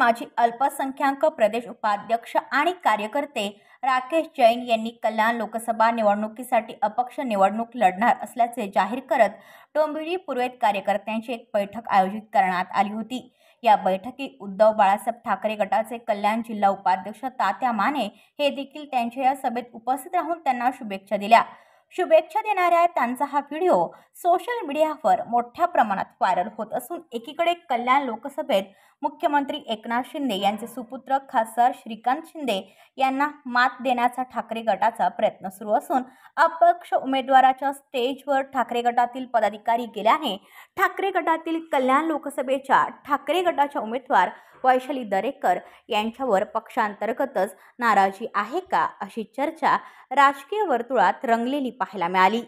माजी अल्पसंख्याक प्रदेश उपाध्यक्ष आणि कार्यकर्ते राकेश जैन यांनी कल्याण लोकसभा निवडणुकीसाठी अपक्ष निवडणूक लढणार असल्याचे जाहीर करत डोंबिवली पूर्वेत कार्यकर्त्यांची एक बैठक आयोजित करण्यात आली होती। या बैठकीत उद्धव बाळासाहेब ठाकरे गटाचे कल्याण जिल्हा उपाध्यक्ष तात्या माने हे देखील त्यांच्या या सभेत उपस्थित राहून त्यांना शुभेच्छा दिल्या। शुभेच्छा देणाऱ्या त्यांचा हा व्हिडिओ सोशल मीडियावर मोठ्या प्रमाणात व्हायरल होत असून एकीकडे कल्याण लोकसभेत मुख्यमंत्री एकनाथ शिंदे यांचे सुपुत्र खासदार श्रीकांत शिंदे यांना मात देण्याचा ठाकरे गटाचा प्रयत्न सुरू असून अपक्ष उमेदवाराच्या स्टेजवर ठाकरे गटातील पदाधिकारी गेल्याने ठाकरे गटातील कल्याण लोकसभेच्या ठाकरे गटाच्या उमेदवार वैशाली दरेकर यांच्यावर पक्षांतर्गतच नाराजी आहे का अशी चर्चा राजकीय वर्तुळात रंगलेली पाहायला मिळाली।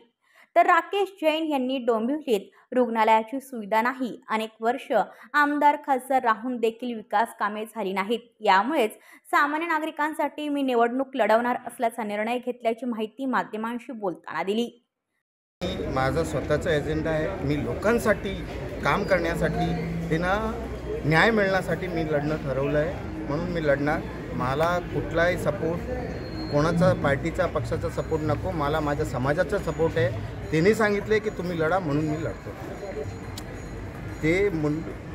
तर राकेश जैन यांनी डोंबिवलीत रुग्णालयाची सुविधा नाही, अनेक वर्ष आमदार खासदार राहून देखील विकास कामे झाली नाहीत, यामुळेच सामान्य नागरिकांसाठी मी निवडणूक लढवणार असल्याचा निर्णय घेतल्याची माहिती माध्यमांशी बोलताना दिली। माझा स्वतःचा एजेंडा आहे, मी लोकांसाठी काम करण्यासाठी त्यांना न्याय मिळण्यासाठी मी लढणं ठरवलं आहे, म्हणून मी लढणार। मला कुठलाही सपोर्ट कोणाचा पार्टीचा पक्षाचा सपोर्ट नको, मला माझ्या समाजाचा सपोर्ट आहे। त्यांनी सांगितले की तुम्ही लढा म्हणून मी लढतो। ते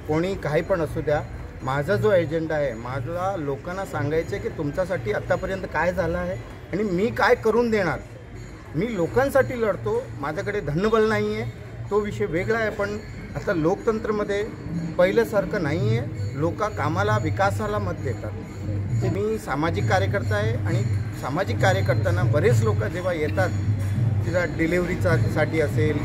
कोणी काही पण असू द्या, माझा जो एजेंडा आहे, मला लोकांना सांगायचं आहे की तुमच्यासाठी आत्तापर्यंत काय झालं आहे आणि मी काय करून देणार। मी लोकांसाठी लढतो, माझ्याकडे धनबल नाही आहे, तो विषय वेगळा आहे। पण आता लोकतंत्रमध्ये पहिल्यासारखं नाही आहे, लोक कामाला विकासाला मत देतात। मी सामाजिक कार्यकर्ता आहे आणि सामाजिक कार्यकर्त्यांना बरेच लोक जेव्हा येतात, तिथं डिलिव्हरीसाठी असेल,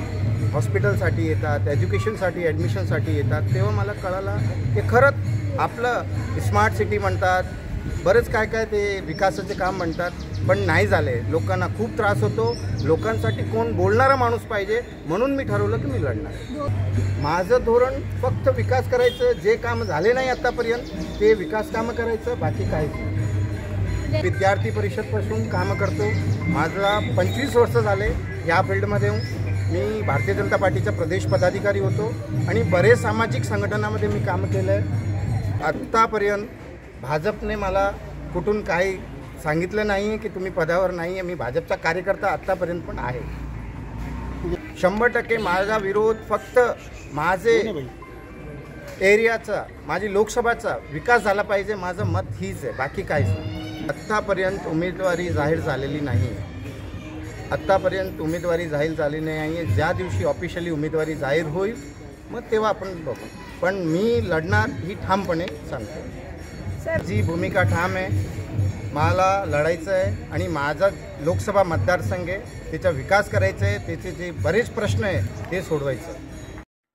हॉस्पिटलसाठी येतात, एज्युकेशनसाठी ॲडमिशनसाठी येतात, तेव्हा मला कळालं की खरंच आपलं स्मार्ट सिटी म्हणतात, बरेच काय काय ते विकासाचे काम म्हणतात, पण नाही झाले। लोकांना खूप त्रास होतो, लोकांसाठी कोण बोलणारा माणूस पाहिजे, म्हणून मी ठरवलं की मी लढणार। माझं धोरण फक्त विकास करायचं, जे काम झाले नाही आत्तापर्यंत ते विकास कामं करायचं, बाकी काहीच नाही। विद्यार्थी परिषदपासून कामं करतो, माझा 25 वर्ष झाले या फील्डमध्ये हूँ। मी भारतीय जनता पार्टीचा प्रदेश पदाधिकारी होतो आणि बरेच सामाजिक संघटनांमध्ये मी काम केलं आहे। आत्तापर्यंत भाजपने मला कुठून काही सांगितलं नाही आहे की तुम्ही पदावर नाही आहे। मी भाजपचा कार्यकर्ता आत्तापर्यंत पण आहे। 100% माझा विरोध फक्त माझे एरियाचा, माझी लोकसभाचा विकास झाला पाहिजे, माझं मत हीच आहे, बाकी काहीच नाही। आत्तापर्यंत उमेदवारी जाहीर झालेली नाही आहे, आत्तापर्यंत उमेदवारी जाहीर झाली नाही आहे। ज्या दिवशी ऑफिशियली उमेदवारी जाहीर होईल मग तेव्हा आपण बघू, पण मी लढणार ही ठामपणे सांगतो। जी भूमिका ठाम आहे, मला लढायचं आहे आणि माझा लोकसभा मतदारसंघ आहे, त्याचा विकास करायचा आहे, त्याचे जे बरेच प्रश्न आहे ते सोडवायचं।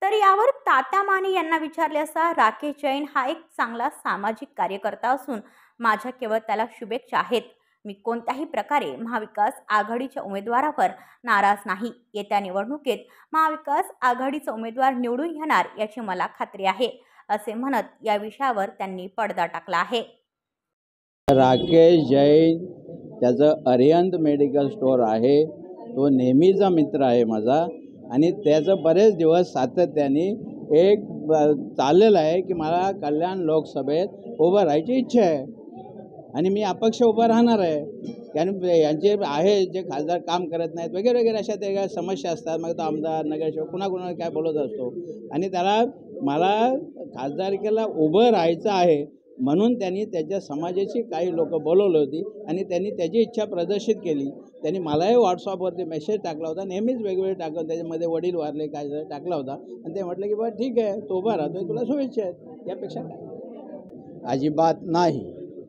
तर यावर तात्या माने यांना विचारले असता राकेश जैन हा एक चांगला सामाजिक कार्यकर्ता असून माझ्या केवळ त्याला शुभेच्छा आहेत। मी कोणत्याही प्रकारे महाविकास आघाडीच्या उमेदवारावर नाराज नाही। येत्या निवडणुकीत महाविकास आघाडीचा उमेदवार निवडून येणार याची मला खात्री आहे, असे म्हणत या विषयावर त्यांनी पडदा टाकला आहे। राकेश जैन, त्याचं अरिहंत मेडिकल स्टोअर आहे, तो नेहमीचा मित्र आहे माझा आणि त्याचं बरेच दिवस सातत्याने एक चाललेलं आहे की मला कल्याण लोकसभेत उभं राहायची इच्छा आहे आणि मी अपक्ष उभं राहणार आहे। कारण यांचे आहे जे खासदार काम करत नाहीत वगैरे वगैरे अशा त्या समस्या असतात, मग तो आमदार नगरसेवक कुणाकुणाला काय बोलत असतो आणि मला खासदारकीला उभं राहायचं आहे म्हणून त्यांनी त्याच्या समाजाची काही लोक बोलवली होती आणि त्यांनी त्याची इच्छा प्रदर्शित केली। त्यांनी मलाही व्हॉट्सअपवरती मेसेज टाकला होता, नेहमीच वेगवेगळे टाकून त्याच्यामध्ये वडील वारले काय टाकला होता आणि ते म्हटलं की बरं ठीक आहे, तो उभा राहतोय, तुला शुभेच्छा आहेत, यापेक्षा काय अजिबात नाही।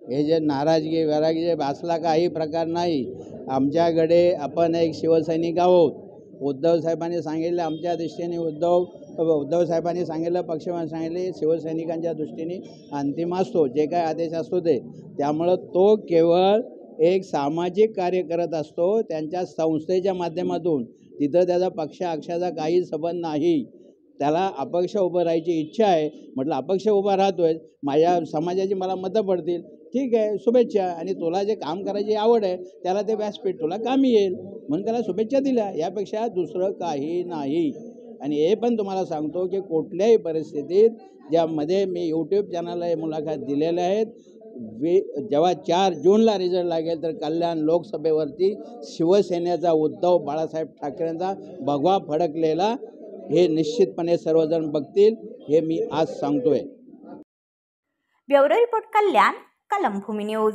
हे जे नाराजगी वैरागी जे असला काही प्रकार नाही। आमच्याकडे आपण एक शिवसैनिक आहोत। उद्धव साहेबांनी सांगितलं, आमच्या दृष्टीने उद्धव साहेबांनी सांगितलं, पक्षाने सांगितले, शिवसैनिकांच्या दृष्टीने अंतिम असतो, जे काय आदेश असतो ते। त्यामुळं तो केवळ एक सामाजिक कार्य करत असतो त्यांच्या संस्थेच्या माध्यमातून, तिथं त्याचा पक्ष अक्षाचा काही संबंध नाही। त्याला अपक्ष उभं राहायची इच्छा आहे, म्हटलं अपक्ष उभा राहतोय, माझ्या समाजाची मला मतं पडतील, ठीक आहे, शुभेच्छा। आणि तुला जे काम करायची आवड आहे त्याला ते व्यासपीठ तुला कामी येईल म्हणून त्याला शुभेच्छा दिल्या, यापेक्षा दुसरं काही नाही। आणि हे पण तुम्हाला सांगतो की कुठल्याही परिस्थितीत ज्यामध्ये मी यूट्यूब चॅनलला हे मुलाखत दिलेल्या आहेत, जेव्हा 4 जूनला रिझल्ट लागेल तर कल्याण लोकसभेवरती शिवसेनेचा उद्धव बाळासाहेब ठाकरेंचा भगवा फडकलेला हे निश्चितपणे सर्वजण बघतील, हे मी आज सांगतोय. ब्युरो रिपोर्ट कल्याण, कलमभूमी न्यूज.